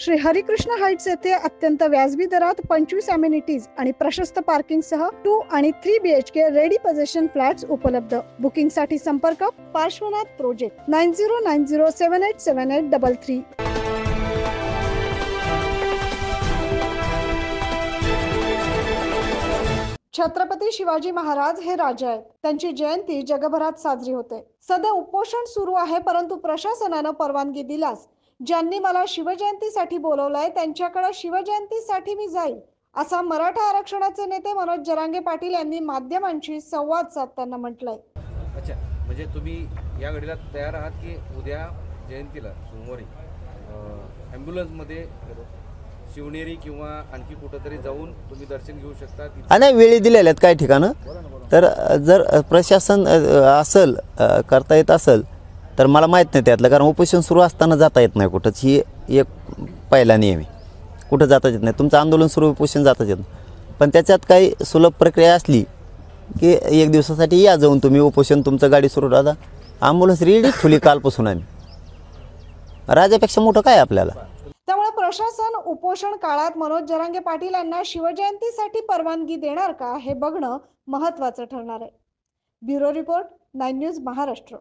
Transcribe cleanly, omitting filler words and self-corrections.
Shri Harikrishna Heights येथे अत्यंत व्याजबी दरात 25 अमेनिटीज आणि प्रशस्त पार्किंग सह 2 आणि 3 BHK रेडी पोझिशन फ्लॅट्स उपलब्ध। बुकिंग साठी संपर्क पार्श्वनाथ प्रोजेक्ट 9090787833। छत्रपती शिवाजी महाराज हे राजा आहेत। त्यांची जयंती जगभरात साजरी होते। सध्या उपोषण सुरू आहे, परंतु प्रशासनाने परवानगी दिल्यास ज्यांनी मला शिवजयंतीसाठी बोलवलंय त्यांच्याकडे शिवजयंतीसाठी मी जाईल, असा मराठा आरक्षणाचे नेते मनोज जरांगे पाटील यांनी माध्यमांशी संवाद साधताना म्हटलंय। अच्छा, म्हणजे तुम्ही या घडीला तयार आहात की उद्या जयंतीला सोमवारी ॲम्ब्युलन्समध्ये शिवनेरी किंवा आणखी कुठेतरी जाऊन तुम्ही दर्शन घेऊ शकता? नाही, वेळी दिलेल्या आहेत काही ठिकाणं, तर जर प्रशासन असेल करता येत असेल तर मला माहीत नाही त्यातलं, कारण उपोषण सुरू असताना जाता येत नाही कुठंच, ही एक पहिला नियम आहे, कुठं जाताच येत नाही। तुमचं आंदोलन सुरू उपोषण जाताच येत नाही, पण त्याच्यात काही सुलभ प्रक्रिया असली की एक दिवसासाठी या जाऊन तुम्ही उपोषण, तुमचं गाडी सुरू राहता, ॲम्ब्युलन्स रेडी खुली कालपासून आम्ही, राजापेक्षा मोठं काय आपल्याला। त्यामुळे प्रशासन उपोषण काळात मनोज जरांगे पाटील यांना शिवजयंतीसाठी परवानगी देणार का हे बघणं महत्त्वाचं ठरणार आहे। Bureau report 9 news Maharashtra.